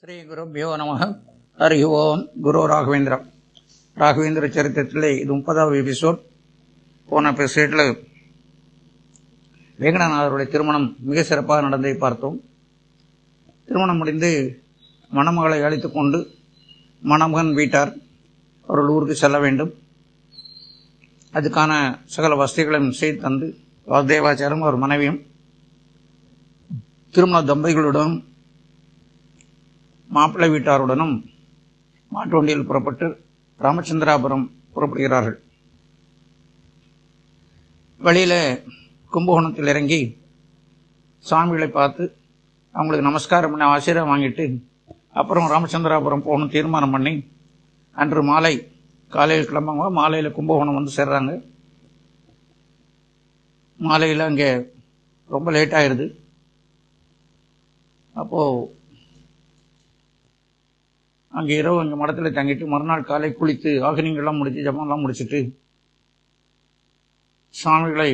ஸ்ரீ குருபியோ நம. ஹரி ஓம். குரு ராகவேந்திர சரித்திரத்தில் இது 30வது எபிசோட். போன எபிசோடில் வேங்கடநாதருடைய திருமணம் மிக சிறப்பாக நடந்ததை பார்த்தோம். திருமணம் முடிந்து மணமகளை அழைத்துக் கொண்டு மணமகன் வீட்டார் அவர்கள் ஊருக்கு செல்ல வேண்டும். அதுக்கான சகல வசதிகளையும் செய்து தந்து வாசுதேவாச்சாரம் அவர் மனைவியும் திருமண தம்பதிகளுடன் மாப்பிள்ளை வீட்டாருடனும் மாட்டு வண்டியில் புறப்பட்டு ராமச்சந்திராபுரம் புறப்படுகிறார்கள். வழியில் கும்பகோணத்தில் இறங்கி சாமிகளை பார்த்து அவங்களுக்கு நமஸ்காரம் பண்ணி ஆசீர்வாதம் வாங்கிட்டு அப்புறம் ராமச்சந்திராபுரம் போகணும் தீர்மானம் பண்ணி அன்று மாலை காலையில் கிளம்புங்க. மாலையில் கும்பகோணம் வந்து சேர்றாங்க. மாலையில் அங்கே ரொம்ப லேட் ஆயிடுது. அப்போது அங்கே இரவு அங்கே மடத்தில் தங்கிட்டு மறுநாள் காலை குளித்து ஆகினிங்கெல்லாம் முடிச்சு ஜபம்லாம் முடிச்சுட்டு சுவாமிகளை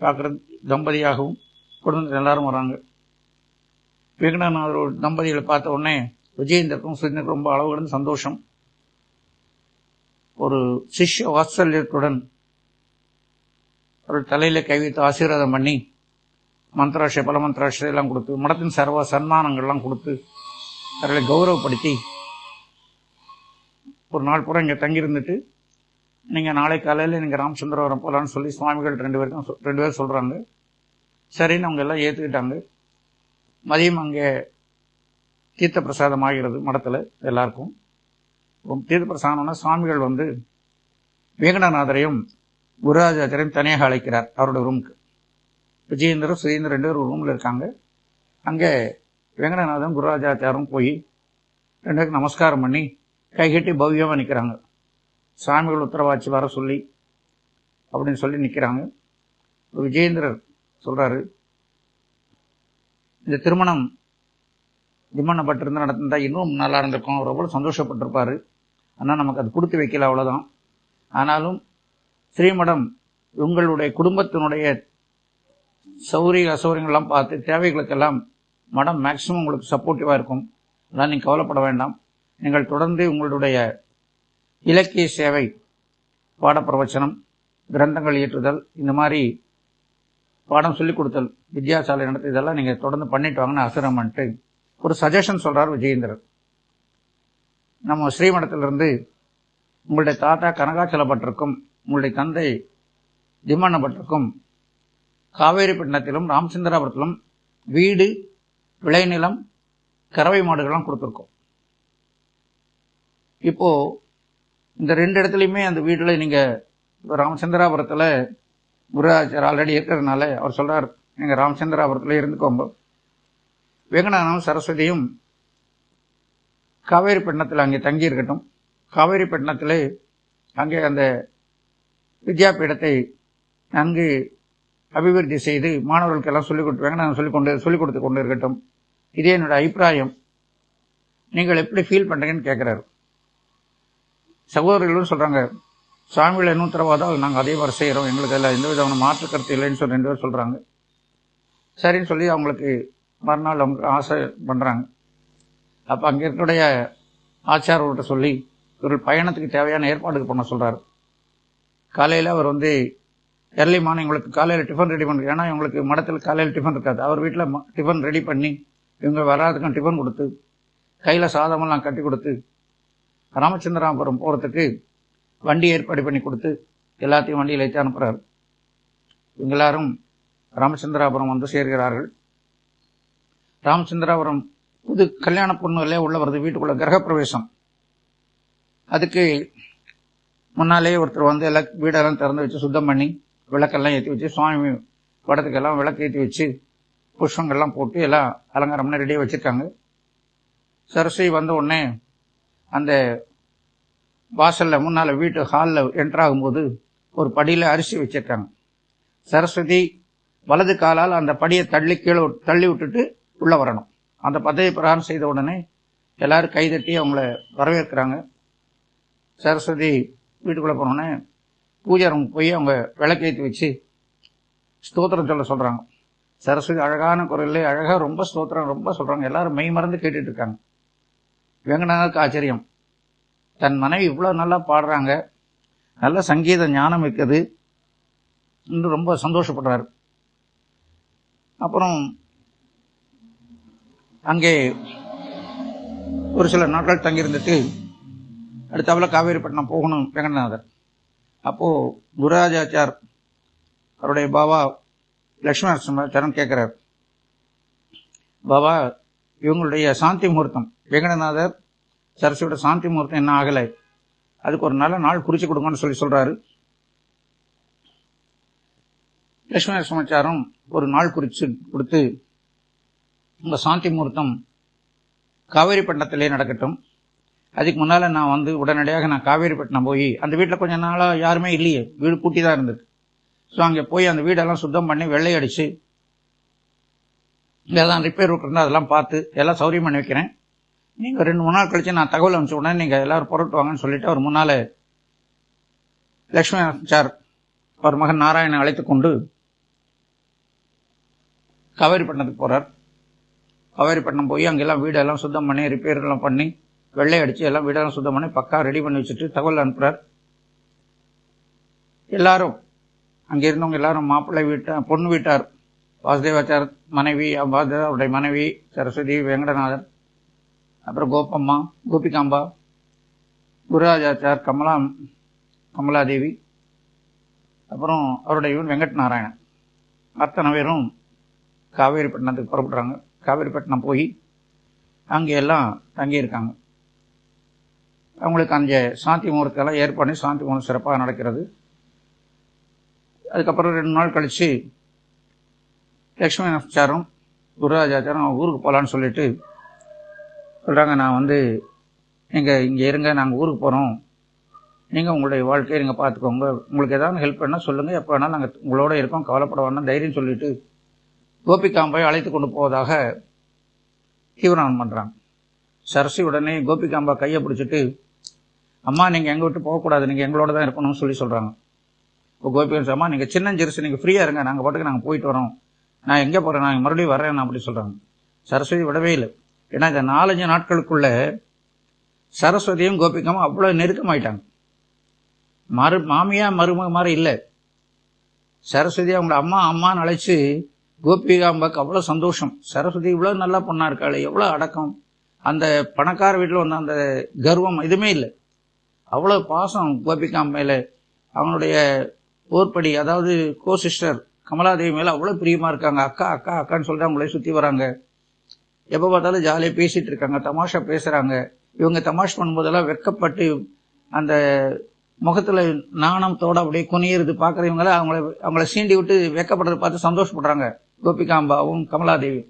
பார்க்குற தம்பதியாகவும் குடும்பத்தில் எல்லாரும் வராங்க. வேங்கடநாதர் தம்பதிகளை பார்த்த உடனே விஜயேந்தருக்கும் சுரேந்தருக்கும் ரொம்ப அளவு கடந்த சந்தோஷம். ஒரு சிஷ்ய வாத்சல்யத்துடன் அவர்கள் தலையில கை வைத்து ஆசீர்வாதம் பண்ணி மந்திராட்சை பல மந்திராட்சை எல்லாம் கொடுத்து மடத்தின் சர்வ சன்மானங்கள்லாம் கொடுத்து அவர்களை கௌரவப்படுத்தி ஒரு நாள் பூரா இங்கே தங்கியிருந்துட்டு நீங்கள் நாளை காலையில் நீங்கள் ராமச்சந்திரபுரம் போகலான்னு சொல்லி சுவாமிகள் ரெண்டு பேர் சொல்கிறாங்க. சரின்னு அவங்க எல்லாம் ஏற்றுக்கிட்டாங்க. மதியம் அங்கே தீர்த்த பிரசாதம் ஆகிறது மடத்தில் எல்லாருக்கும். தீர்த்த பிரசாதம்னா சுவாமிகள் வந்து வேங்கடநாதரையும் குருராஜாச்சாரையும் தனியாக அழைக்கிறார் அவரோட ரூமுக்கு. விஜயேந்திரன் சுரேந்திரன் 2 பேரும் ஒரு ரூமில் இருக்காங்க. அங்கே வேங்கடநாதன் குருராஜாச்சாரும் போய் 2 பேருக்கு நமஸ்காரம் பண்ணி கைகட்டி பவ்யமாக நிற்கிறாங்க. சுவாமிகள் உத்தரவாச்சு வர சொல்லி அப்படின்னு சொல்லி நிற்கிறாங்க. விஜயேந்திரர் சொல்கிறாரு, இந்த திருமணம் விமானப்பட்டிருந்து நடந்தா இன்னும் நல்லா இருந்திருக்கும், அவர் எவ்வளோ சந்தோஷப்பட்டிருப்பார். ஆனால் நமக்கு அது கொடுத்து வைக்கல, அவ்வளோதான். ஆனாலும் ஸ்ரீமடம் உங்களுடைய குடும்பத்தினுடைய அசௌகரியங்கள்லாம் பார்த்து தேவைகளுக்கெல்லாம் மடம் மேக்சிமம் உங்களுக்கு சப்போர்ட்டிவாக இருக்கும். அதனால் நீங்கள் கவலைப்பட வேண்டாம். நீங்கள் தொடர்ந்து உங்களுடைய இலக்கிய சேவை, பாடப்பிரவச்சனம், கிரந்தங்கள் இயற்றுதல், இந்த மாதிரி பாடம் சொல்லிக் கொடுத்தல், வித்யாசாலை நடத்த, இதெல்லாம் நீங்கள் தொடர்ந்து பண்ணிட்டு வாங்கன்னு அசுரமன்ட்டு ஒரு சஜஷன் சொல்கிறார் விஜயேந்திரர். நம்ம ஸ்ரீமடத்திலிருந்து உங்களுடைய தாத்தா கனகாச்சலப்பட்டிருக்கும், உங்களுடைய தந்தை திம்மண்ணப்பட்டிருக்கும் காவேரிப்பட்டினத்திலும் ராமச்சந்திராபுரத்திலும் வீடு, விளைநிலம், கறவை மாடுகள்லாம் கொடுத்துருக்கோம். இப்போ இந்த 2 இடத்துலையுமே அந்த வீட்டில் நீங்கள் ராமச்சந்திராபுரத்தில் குருராஜர் ஆல்ரெடி இருக்கிறதுனால அவர் சொல்கிறார், நீங்கள் ராமச்சந்திராபுரத்தில் இருந்துக்கோங்க. வேங்கடநாதனும் சரஸ்வதியும் காவேரிப்பட்டினத்தில் அங்கே தங்கி இருக்கட்டும். காவேரிப்பட்டினத்தில் அங்கே அந்த வித்யாபீடத்தை நன்கு அபிவிருத்தி செய்து மாணவர்களுக்கு எல்லாம் வேங்கடநாதன் சொல்லிக் கொடுத்து கொண்டு இருக்கட்டும். இதே என்னோட அபிப்பிராயம், நீங்கள் எப்படி ஃபீல் பண்ணுறீங்கன்னு கேட்குறாரு. சகோதரர்களும் சொல்கிறாங்க, சுவாமிகள் என்ன உத்தரவாதம் நாங்கள் அதே மாதிரி செய்கிறோம், எங்களுக்கு எல்லாம் எந்த விதமான மாற்று கருத்து இல்லைன்னு சொல்லி 2 பேர் சொல்கிறாங்க. சரின்னு சொல்லி அவங்களுக்கு மறுநாள் அவங்க ஆசை பண்ணுறாங்க. அப்போ அங்கே இருக்கக்கூடிய ஆச்சாரர்கிட்ட சொல்லி இவர்கள் பயணத்துக்கு தேவையான ஏற்பாடுக்கு பண்ண சொல்கிறார். காலையில் அவர் வந்து எர்லி மார்னிங் உங்களுக்கு காலையில் டிஃபன் ரெடி பண்ணுறது, ஏன்னா இவங்களுக்கு மடத்தில் காலையில் டிஃபன் இருக்காது. அவர் வீட்டில் டிஃபன் ரெடி பண்ணி இவங்க வராதுக்கும் டிஃபன் கொடுத்து கையில் சாதமெல்லாம் கட்டி கொடுத்து ராமச்சந்திராபுரம் போகிறதுக்கு வண்டி ஏற்பாடு பண்ணி கொடுத்து எல்லாத்தையும் வண்டியில் ஏற்றி அனுப்புகிறார். இவங்க எல்லாரும் ராமச்சந்திராபுரம் வந்து சேர்கிறார்கள். ராமச்சந்திராபுரம் புது கல்யாண பொண்ணுகளே உள்ள வருது வீட்டுக்குள்ள கிரகப்பிரவேசம். அதுக்கு முன்னாலே ஒருத்தர் வந்து எல்லாம் வீடெல்லாம் திறந்து வச்சு சுத்தம் பண்ணி விளக்கெல்லாம் ஏற்றி வச்சு சுவாமி படத்துக்கெல்லாம் விளக்கு ஏற்றி வச்சு புஷ்பங்கள்லாம் போட்டு எல்லாம் அலங்காரம்னா ரெடியாக வச்சுருக்காங்க. சரஸ்வதி வந்த உடனே அந்த வாசலில் முன்னால் வீட்டு ஹாலில் என்ட்ராகும்போது ஒரு படியில் அரிசி வச்சிருக்காங்க. சரஸ்வதி வலது காலால் அந்த படியை தள்ளி விட்டுட்டு உள்ளே வரணும். அந்த பதவி பிரகாரம் செய்த உடனே எல்லாரும் கைதட்டி அவங்கள வரவேற்கிறாங்க. சரஸ்வதி வீட்டுக்குள்ளே போனோடனே பூஜை ரூம் போய் அவங்க விளக்கேற்றி வச்சு ஸ்தோத்திரம் சொல்கிறாங்க. சரஸ்வதி அழகான குரல்ல அழகாக ரொம்ப ஸ்தோத்திரம் ரொம்ப சொல்கிறாங்க. எல்லாரும் மெய் மறந்து கேட்டுட்டு இருக்காங்க. வெங்கடநாதருக்கு ஆச்சரியம். தன் மனைவி இவ்வளவு நல்லா பாடுறாங்க, நல்ல சங்கீத ஞானம் இருக்குது என்று ரொம்ப சந்தோஷப்படுறாரு. அப்புறம் அங்கே ஒரு சில நாட்கள் தங்கியிருந்துட்டு அடுத்தாப்புல காவேரிப்பட்டினம் போகணும் வெங்கடநாதர். அப்போ குருராஜாச்சார் அவருடைய பாபா லட்சுமணன் கேட்கிறார், பாபா இவங்களுடைய சாந்தி முகூர்த்தம், வெங்கடநாதர் சரஸ்வதியோட சாந்தி முகூர்த்தம் என்ன ஆகலை, அதுக்கு ஒரு நல்ல நாள் குறிச்சு கொடுங்கன்னு சொல்றாரு. லட்சுமண சமாச்சாரம் ஒரு நாள் குறிச்சு கொடுத்து, உங்க சாந்தி முகூர்த்தம் காவேரிப்பட்டினத்திலே நடக்கட்டும், அதுக்கு முன்னால நான் உடனடியாக நான் காவேரிப்பட்டினம் போய், அந்த வீட்டில் கொஞ்ச நாளா யாருமே இல்லையே, வீடு பூட்டி தான் இருந்தது. ஸோ அங்கே போய் அந்த வீடெல்லாம் சுத்தம் பண்ணி வெள்ளை அடிச்சு ஏதாவது ரிப்பேர் இருந்தால் அதெல்லாம் பார்த்து எல்லாம் சௌரியம் பண்ணி வைக்கிறேன். நீங்கள் 2-3 நாள் கழிச்சு நான் தகவல் அனுப்பிச்ச உடனே நீங்கள் எல்லாரும் புறட்டு வாங்கன்னு சொல்லிட்டு அவர் முன்னால லட்சுமணாச்சார் அவர் மகன் நாராயணன் அழைத்து கொண்டு காவேரிப்பட்டினத்துக்கு போறார். காவேரிப்பட்டினம் போய் அங்கெல்லாம் வீடெல்லாம் சுத்தம் பண்ணி ரிப்பேர்லாம் பண்ணி வெள்ளை அடிச்சு எல்லாம் வீடெல்லாம் சுத்தம் பண்ணி பக்கா ரெடி பண்ணி வச்சுட்டு தகவல் அனுப்புறார். எல்லாரும் அங்கே இருந்தவங்க எல்லாரும் மாப்பிள்ளை வீட்டார், பொண்ணு வீட்டார், வாசுதேவாச்சார் மனைவி, அவருடைய மனைவி சரஸ்வதி, வெங்கடநாதர், அப்புறம் கோபம்மா, கோபிகாம்பா, குருராஜாச்சார், கமலாதேவி, அப்புறம் அவருடைய வெங்கட் நாராயணன், அத்தனை பேரும் காவேரிப்பட்டினத்துக்கு புறப்படுறாங்க. காவேரிப்பட்டினம் போய் அங்கே எல்லாம் தங்கியிருக்காங்க. அவங்களுக்கு அந்த சாந்தி முகூர்த்தெல்லாம் ஏற்பாடு, சாந்தி முகூர்த்தம் சிறப்பாக நடக்கிறது. அதுக்கப்புறம் 2 நாள் கழிச்சு லட்சுமணாச்சாரம் குருராஜாச்சாரம் ஊருக்கு போகலான்னு சொல்லிட்டு சொல்றாங்க, நான் நீங்கள் இங்கே இருங்க, நாங்கள் ஊருக்கு போகிறோம், நீங்கள் உங்களுடைய வாழ்க்கையை நீங்கள் பார்த்துக்கோங்க, உங்களுக்கு ஏதாவது ஹெல்ப் பண்ணால் சொல்லுங்கள், எப்போ வேணாலும் நாங்கள் உங்களோட இருக்கோம், கவலைப்பட வேணாம், தைரியம் சொல்லிட்டு கோபிகாம்பாவை அழைத்து கொண்டு போவதாக தீவிரம் பண்ணுறாங்க. சரஸ்வதி உடனே கோபிகாம்பா கையை பிடிச்சிட்டு, அம்மா நீங்கள் எங்கள் விட்டு போகக்கூடாது, நீங்கள் எங்களோட தான் இருக்கணும்னு சொல்கிறாங்க. இப்போ கோபிகாம்பா, அம்மா நீங்கள் சின்னஞ்சிறுசு, நீங்கள் ஃப்ரீயாக இருங்க, நாங்கள் பாட்டுக்கு நாங்கள் போயிட்டு வரோம், நான் எங்கே போகிறேன், நான் மறுபடியும் வரேன் அப்படி சொல்கிறாங்க. சரஸ்வதி விடவே இல்லை. ஏன்னா இந்த 4-5 நாட்களுக்குள்ள சரஸ்வதியும் கோபிகாம்பா அவ்வளோ நெருக்கமாயிட்டாங்க. மாமியா மருமக மாதிரி இல்லை. சரஸ்வதி அவங்கள அம்மா அம்மான்னு அழைச்சு கோபிகாம்பாக்கு அவ்வளோ சந்தோஷம். சரஸ்வதி இவ்வளோ நல்லா பொண்ணா இருக்காள், எவ்வளோ அடக்கம், அந்த பணக்கார வீட்டில் வந்த அந்த கர்வம் எதுவுமே இல்லை. அவ்வளோ பாசம் கோபிகாம்பையில். அவனுடைய போர்ப்படி, அதாவது கோ சிஸ்டர் கமலாதேவி மேல அவ்வளோ பிரியமா இருக்காங்க. அக்கா அக்கா அக்கான்னு சொல்லிட்டு அவங்களே சுற்றி வராங்க. எப்போ பார்த்தாலும் ஜாலியாக பேசிட்டு இருக்காங்க, தமாஷா பேசுறாங்க. இவங்க தமாஷ் பண்ணும்போதெல்லாம் வெக்கப்பட்டு அந்த முகத்துல நாணத்தோட அப்படியே குனியிறது பார்க்குறவங்கள அவங்கள சீண்டி விட்டு வெக்கப்படுறதை பார்த்து சந்தோஷப்படுறாங்க கோபிகாம்பாவும் கமலாதேவி.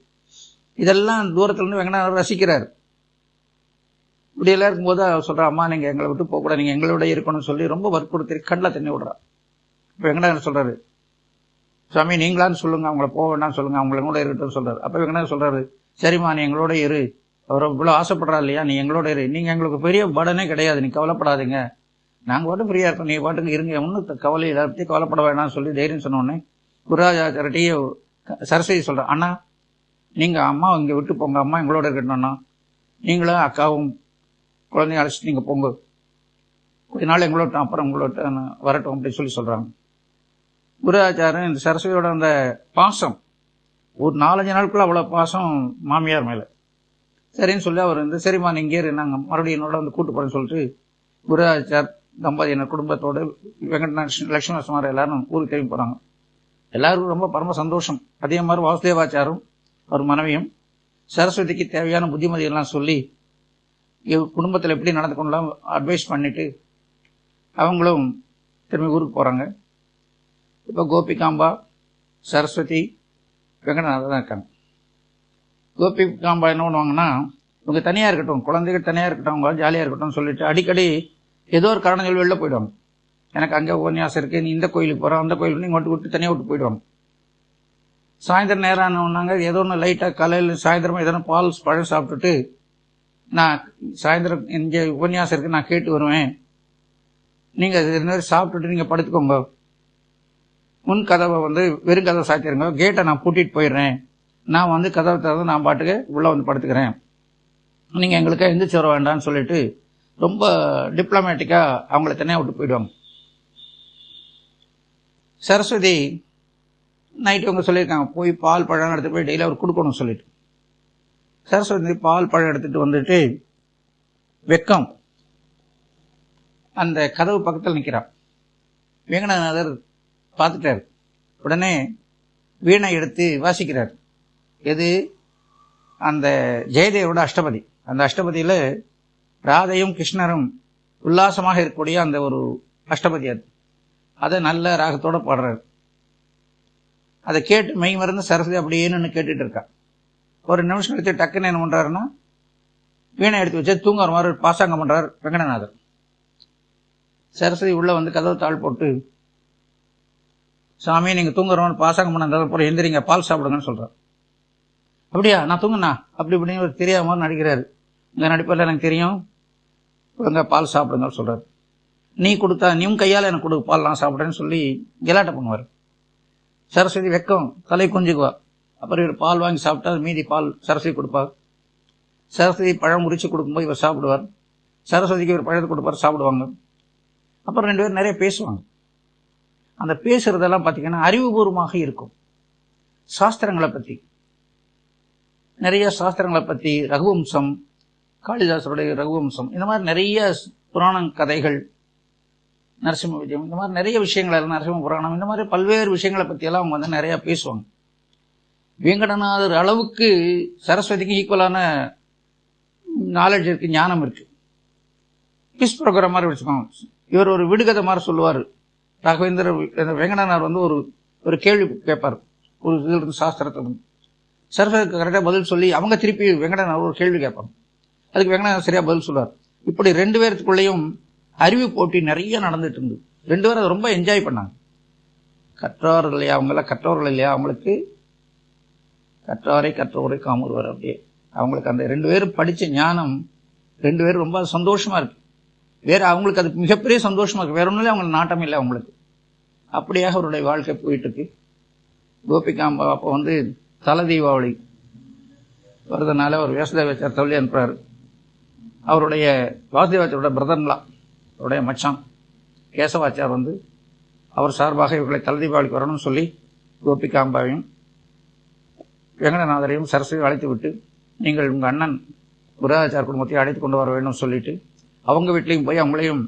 இதெல்லாம் தூரத்துல இருந்து வெங்கடாதர் ரசிக்கிறார். இப்படி எல்லாம் இருக்கும்போது அவர் சொல்றா, அம்மா நீங்க எங்களை விட்டு போகக்கூடாது, நீங்க எங்களோட இருக்கணும்னு சொல்லி ரொம்ப வற்புறுத்தி கண்ணில் தண்ணி விடுறா. இப்ப வெங்கடாதர் சொல்றாரு, சுவாமி நீங்களான்னு சொல்லுங்க, அவங்கள போக வேண்டாம்னு சொல்லுங்க, அவங்கள கூட இருக்கட்டும் சொல்றாரு. அப்ப வெங்கடாதர் சொல்றாரு, சரிம்மா நீ எங்களோட இரு, அவர் இவ்வளவு ஆசைப்படுறா இல்லையா, நீ எங்களோட இரு, நீங்க எங்களுக்கு பெரிய படனே கிடையாது, நீ கவலைப்படாதீங்க, நாங்க பாட்டு ஃப்ரீயா இருக்கோம், நீ பாட்டுக்கு இருங்க, ஒன்னும் கவலை இதை பத்தி கவலைப்பட வேணாம்னு சொல்லி தைரியம் சொன்னோடனே குருராஜாச்சார்கிட்டயே சரஸ்வதி சொல்ற, அண்ணா நீங்க அம்மா இங்க விட்டு போங்க, அம்மா எங்களோட இருக்கட்டும்னா, நீங்களும் அக்காவும் குழந்தைய அழைச்சிட்டு நீங்க போங்க, கொஞ்ச நாள் எங்களோட அப்புறம் உங்களோட வரட்டும் அப்படின்னு சொல்லி சொல்றாங்க. குருராஜாச்சாரன் இந்த சரஸ்வதியோட அந்த பாசம், ஒரு 4-5 நாட்குள்ள அவ்வளவு பாசம் மாமியார் மேல. சரின்னு சொல்லி அவர் சரிம்மா நீங்க இங்கே நாங்க மறுபடியும் என்னோட கூட்டு போறேன்னு சொல்லிட்டு குருராஜாச்சார் தம்பதியினர் குடும்பத்தோடு லட்சுமணசுமார் எல்லாரும் ஊருக்கு திரும்பி போறாங்க. எல்லாருக்கும் ரொம்ப பரம சந்தோஷம். அதே மாதிரி வாசுதேவாச்சாரும் அவர் மனைவியும் சரஸ்வதிக்கு தேவையான புத்திமதியெல்லாம் சொல்லி குடும்பத்தில் எப்படி நடந்து கொள்ளலாம் அட்வைஸ் பண்ணிட்டு அவங்களும் திரும்பி ஊருக்கு போறாங்க. இப்போ கோபிகாம்பா, சரஸ்வதி, வெங்கடநாதர் தான் இருக்காங்க. கோபிகாம்பா என்ன பண்ணுவாங்கன்னா, இவங்க தனியா இருக்கட்டும், குழந்தைகள் தனியா இருக்கட்டும், அவங்க ஜாலியா இருக்கட்டும் சொல்லிட்டு அடிக்கடி ஏதோ ஒரு காரணங்கள் வெளில போயிடுவாங்க. எனக்கு அங்கே உபன்யாசம் இருக்கு, நீ இந்த கோயிலுக்கு போறோம், அந்த கோயிலுக்கு நீங்க விட்டு தனியாக விட்டு போயிடுவாங்க. சாயந்தரம் நேரம் ஆனவனாங்க ஏதோ ஒன்று லைட்டா காலையில் சாயந்தரமா ஏதோ பால் பழம் சாப்பிட்டுட்டு, நான் சாயந்தரம் இங்கே உபன்யாசம் இருக்கு நான் கேட்டு வருவேன், நீங்க சாப்பிட்டுட்டு நீங்க படுத்துக்கோங்க, முன் கதவை வெறும் கதவை சாத்திருங்க, கேட்டை நான் பூட்டிட்டு போயிடுறேன், நான் கதவை திறந்து நான் பாட்டுக்கு உள்ள படுத்துக்கிறேன் நீங்கள் எங்களுக்கு எந்திரிச்சு வர வேண்டாம்னு சொல்லிட்டு ரொம்ப டிப்ளமேட்டிக்காக அவங்கள தனியாக விட்டு போயிடுவாங்க. சரஸ்வதி நைட்டு இவங்க சொல்லியிருக்காங்க, போய் பால் பழம் எடுத்துகிட்டு போய் டெய்லி அவர் கொடுக்கணும்னு சொல்லிட்டு. சரஸ்வதி பால் பழம் எடுத்துகிட்டு வந்துட்டு வெக்கம் அந்த கதவு பக்கத்தில் நிற்கிறான். வேங்கடநாதர் பார்த்துட்டார். உடனே வீணை எடுத்து வாசிக்கிறார். எது? அந்த ஜெயதேவோட அஷ்டபதி. அந்த அஷ்டபதியில் ராதையும் கிருஷ்ணரும் உல்லாசமாக இருக்கக்கூடிய அந்த ஒரு அஷ்டபதி. அதை நல்ல ராகத்தோட பாடுறாரு. அதை கேட்டு மெய் மறந்து சரஸ்வதி அப்படியே நின்று கேட்டுட்டு இருக்கா. ஒரு நிமிஷம் கழித்து டக்குன்னு என்ன பண்றாருன்னா, வீணை எடுத்து வச்சு தூங்குற மாதிரி பாசாங்கம் பண்றார் வெங்கடநாதர். சரஸ்வதி உள்ள வந்து கதவு தாழ் போட்டு, சாமி நீங்க தூங்குற மாதிரி பாசாங்கம் பண்ண போற, எந்திரிங்க பால் சாப்பிடுங்கன்னு சொல்றாரு. அப்படியா, நான் தூங்குனா அப்படி இப்படின்னு ஒரு தெரியாத மாதிரி நடிக்கிறாரு. இந்த நடிப்பில் எனக்கு தெரியும், ஒழுங்கா பால் சாப்பிடுங்கன்னு சொல்றாரு. நீ கொடுத்தா நீயும் கையால் எனக்கு கொடு, பால் நான் சாப்பிட்றேன்னு சொல்லி கெலாட்ட பண்ணுவார். சரஸ்வதி வெக்கம் தலை குஞ்சுக்குவா. அப்புறம் இவர் பால் வாங்கி சாப்பிட்டா மீதி பால் சரஸ்வதி கொடுப்பார். சரஸ்வதி பழம் முறிச்சு கொடுக்கும்போது இவர் சாப்பிடுவார். சரஸ்வதிக்கு இவர் பழத்தை கொடுப்பார், சாப்பிடுவாங்க. அப்புறம் ரெண்டு பேரும் நிறைய பேசுவாங்க. அந்த பேசுறதெல்லாம் பார்த்தீங்கன்னா அறிவுபூர்வமாக இருக்கும். சாஸ்திரங்களை பற்றி நிறைய சாஸ்திரங்களை பற்றி, ரகுவம்சம், காளிதாசருடைய ரகுவம்சம், இந்த மாதிரி நிறைய புராண கதைகள், நரசிம்ம விஜயம், இந்த மாதிரி நிறைய விஷயங்கள், நரசிம்ம புராணம், இந்த மாதிரி பல்வேறு விஷயங்களை பற்றியெல்லாம் அவங்க வந்து நிறைய பேசுவாங்க. வேங்கடநாதர் அளவுக்கு சரஸ்வதிக்கு ஈக்குவலான நாலேஜ் இருக்கு, ஞானம் இருக்கு. பிஸ் ப்ரோக்ராம் மாதிரி வச்சுக்கோங்க. இவர் ஒரு விடுகதை மாதிரி சொல்லுவார். ராகவேந்திர வேங்கடநாதர் வந்து ஒரு கேள்வி கேட்பார், ஒரு இதில் இருந்து சாஸ்திரத்தை. சரஸ்வதிக்கு கரெக்டாக பதில் சொல்லி அவங்க திருப்பி வெங்கடநாதர் ஒரு கேள்வி கேட்பாங்க. அதுக்கு வெங்கடநாதர் சரியா பதில் சொல்லுவார். இப்படி ரெண்டு பேருக்குள்ளேயும் அறிவு போட்டி நிறைய நடந்துட்டு இருந்தது. ரெண்டு பேரும் அதை ரொம்ப என்ஜாய் பண்ணாங்க. கற்றோர்கள் இல்லையா, அவங்களாம் கற்றோர்கள் இல்லையா, அவங்களுக்கு கற்றோரை காமூர்வர். அப்படியே அவங்களுக்கு அந்த ரெண்டு பேரும் படித்த ஞானம் ரெண்டு பேரும் ரொம்ப சந்தோஷமா இருக்கு. வேற அவங்களுக்கு அது மிகப்பெரிய சந்தோஷமா இருக்கு. வேற ஒன்றும் அவங்களுக்கு நாட்டம் இல்லை அவங்களுக்கு. அப்படியாக அவருடைய வாழ்க்கை போயிட்டு இருக்கு. கோபிகாம்பா அப்போ வந்து தல தீபாவளி வருதுனால ஒரு வாசுதேவாச்சார் சொல்லி அனுப்புறாரு. அவருடைய வாசுதேவாச்சாரோட பிரதர்லா, அவருடைய மச்சான் கேசவாச்சார் வந்து அவர் சார்பாக இவர்களை தல தீபாவளிக்கு வரணும்னு சொல்லி கோபிகாம்பாவையும் வெங்கடநாதரையும் சரஸ்வதி அழைத்து விட்டு, நீங்கள் உங்கள் அண்ணன் குருதாச்சார் குடும்பத்தை அழைத்து கொண்டு வர வேண்டும் சொல்லிட்டு அவங்க வீட்லையும் போய் அவங்களையும்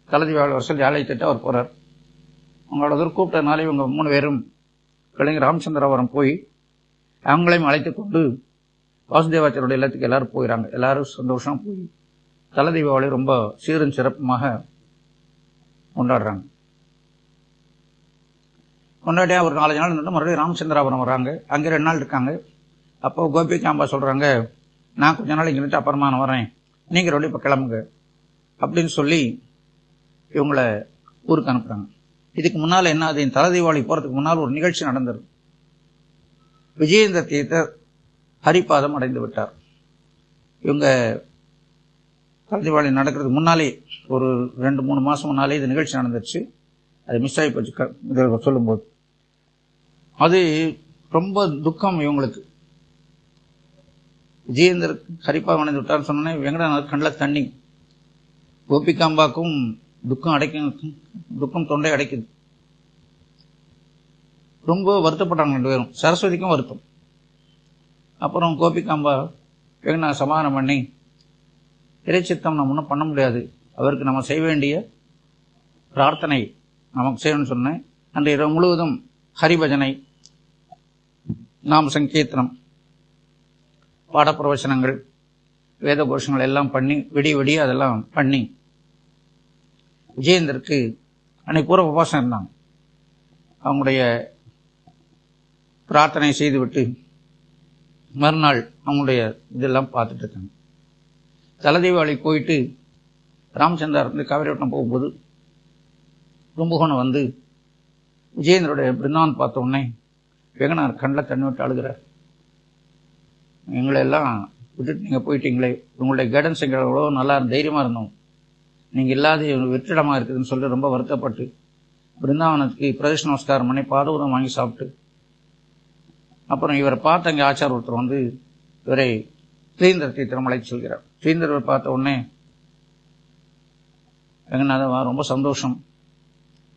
தல தீபாவளி வர சொல்லி அழைத்துட்டு அவர் போறார். அவங்களோட கூப்பிட்டதுனால இவங்க 3 பேரும் கலைஞர் ராமச்சந்திராவரம் போய் அவங்களையும் அழைத்து கொண்டு வாசுதேவாச்சாரோட இல்லத்துக்கு எல்லாரும் போயிடறாங்க. எல்லாரும் சந்தோஷம் போய் தல தீபாவளி ரொம்ப சீரும் சிறப்புமாக கொண்டாடுறாங்க. கொண்டாடியா ஒரு 4 நாள் இருந்துட்டு மறுபடியும் ராமச்சந்திராபுரம் வர்றாங்க. அங்கே 2 நாள் இருக்காங்க. அப்போ கோபிகாம்பா சொல்றாங்க, நான் கொஞ்ச நாள் இங்கே இருந்துட்டு அப்புறமா நான் வரேன், நீங்க ரெண்டு இப்போ கிளம்புங்க அப்படின்னு சொல்லி இவங்களை ஊருக்கு அனுப்புறாங்க. இதுக்கு முன்னால் என்ன, அது தல தீபாவளி போறதுக்கு முன்னால் ஒரு நிகழ்ச்சி நடந்தது. விஜயேந்திர தீர்த்தர் ஹரிபாதம் அடைந்து விட்டார். இவங்க தல தீபாவளி நடக்கிறதுக்கு முன்னாலே ஒரு 2-3 மாசம் முன்னாலே இது நிகழ்ச்சி நடந்துச்சு. அது மிஸ் ஆகி போச்சு சொல்லும்போது. அது ரொம்ப துக்கம் இவங்களுக்கு. விஜயேந்தர் ஹரிபாதம் அடைந்து விட்டார்னு சொன்னோன்னே வெங்கடநாதர் கண்ணில் தண்ணி. கோபிகாம்பாக்கும் துக்கம் தொண்டை அடைக்குது. ரொம்ப வருத்தப்பட்டாங்க 2 பேரும். சரஸ்வதிக்கும் வருத்தம். அப்புறம் கோபிகாம்பா வெங்கடநாதர் சமாதானம் பண்ணி, இறைச்சித்தம் நம்ம ஒன்றும் பண்ண முடியாது, அவருக்கு நம்ம செய்ய வேண்டிய பிரார்த்தனை நமக்கு செய்யணும்னு சொன்னேன். அன்றைய இரவு முழுவதும் ஹரிபஜனை, நாம சங்கீர்த்தனம், பாடப்பிரவச்சனங்கள், வேத கோஷங்கள் எல்லாம் பண்ணி விடிய அதெல்லாம் பண்ணி விஜயேந்தருக்கு அன்னைக்கு பூரா உபவாசம் இருந்தாங்க. அவங்களுடைய பிரார்த்தனை செய்துவிட்டு மறுநாள் அவங்களுடைய இதெல்லாம் பார்த்துட்டு இருக்காங்க. தல தீபாவளி போயிட்டு ராமச்சந்திரா இருந்து காவிரிவட்டம் போகும்போது கும்பகோணம் வந்து விஜயேந்திரோடைய பிருந்தாவன் பார்த்த உடனே வெங்கடநாதர் கண்ணில் தண்ணி விட்டு அழுகிறார். எங்களை எல்லாம் விட்டுட்டு நீங்கள் போயிட்டீங்களே, உங்களுடைய கைடன்ஸ் எங்களை எவ்வளோ நல்லா தைரியமாக இருந்தோம், நீங்கள் இல்லாத வெற்றிடமாக இருக்குதுன்னு சொல்லி ரொம்ப வருத்தப்பட்டு பிருந்தாவனத்துக்கு பிரதேச நமஸ்காரம் பண்ணி பாதூரம் வாங்கி சாப்பிட்டு, அப்புறம் இவரை பார்த்து அங்கே ஆச்சார் ஒருத்தர் வந்து இவரை ஸ்ரீதர் தீர்த்தம் அழைத்து சொல்கிறார். ஸ்ரீதர் பார்த்த உடனே, ரங்கநாதவா ரொம்ப சந்தோஷம்,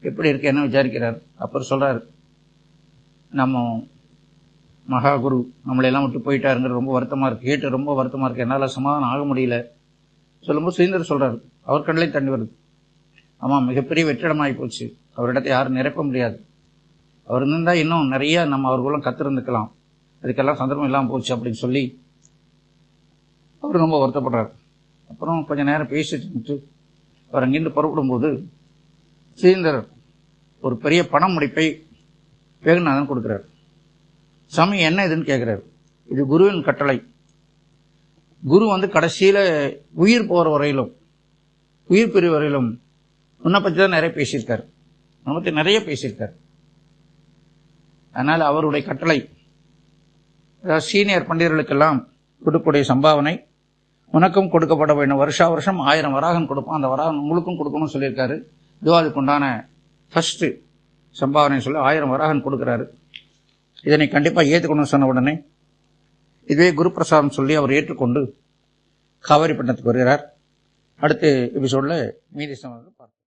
எப்படி இருக்கு என்ன விசாரிக்கிறார். அப்புறம் சொல்றாரு, நம்ம மகா குரு நம்மளையெல்லாம் விட்டு போயிட்டாருங்கிற ரொம்ப வருத்தமா இருக்கு, கேட்டு ரொம்ப வருத்தமா இருக்கு, என்னால் சமாதானம் ஆக முடியல சொல்லும்போது ஸ்ரீதர் சொல்றாரு, அவர் கண்ணிலே தண்ணி வருது. ஆமா, மிகப்பெரிய வெற்றிடமாகி போச்சு, அவரிடத்தை யாரும் நிரப்ப முடியாது, அவர் இருந்தா இன்னும் நிறைய நம்ம அவர்களும் கத்திருந்துக்கலாம், அதுக்கெல்லாம் சந்தர்ப்பம் இல்லாமல் போச்சு அப்படின்னு சொல்லி அவர் ரொம்ப வருத்தப்படுறாரு. அப்புறம் கொஞ்ச நேரம் பேசிட்டு அவர் அங்கிருந்து புறப்படும் போது ஸ்ரீதர் ஒரு பெரிய பண முடிப்பை வேகநாதன் கொடுக்கிறார். சாமி என்ன இதுன்னு கேட்கிறார். இது குருவின் கட்டளை. குரு கடைசியில உயிர் போற வரையிலும், உயிர் பிரிவு வரையிலும் உன்னை பற்றி தான் நிறைய பேசியிருக்காரு, உன்னை பற்றி நிறைய பேசியிருக்காரு. அதனால அவருடைய கட்டளை, அதாவது சீனியர் பண்டிதர்களுக்கெல்லாம் கொடுக்கக்கூடிய சம்பாவனை உனக்கும் கொடுக்கப்பட வேண்டும், வருஷா வருஷம் 1000 வராகன் கொடுப்போம், அந்த வராகன் உங்களுக்கும் கொடுக்கணும்னு சொல்லியிருக்காரு. இதுவா அதுக்கு உண்டான ஃபர்ஸ்ட் சம்பாவனை சொல்லி 1000 வராகன் கொடுக்கிறாரு. இதனை கண்டிப்பாக ஏற்றுக்கணும்னு சொன்ன உடனே இதுவே குரு பிரசாதம் சொல்லி அவர் ஏற்றுக்கொண்டு காவேரிப்பட்டினத்துக்கு வருகிறார். அடுத்த எபிசோட்ல மீதி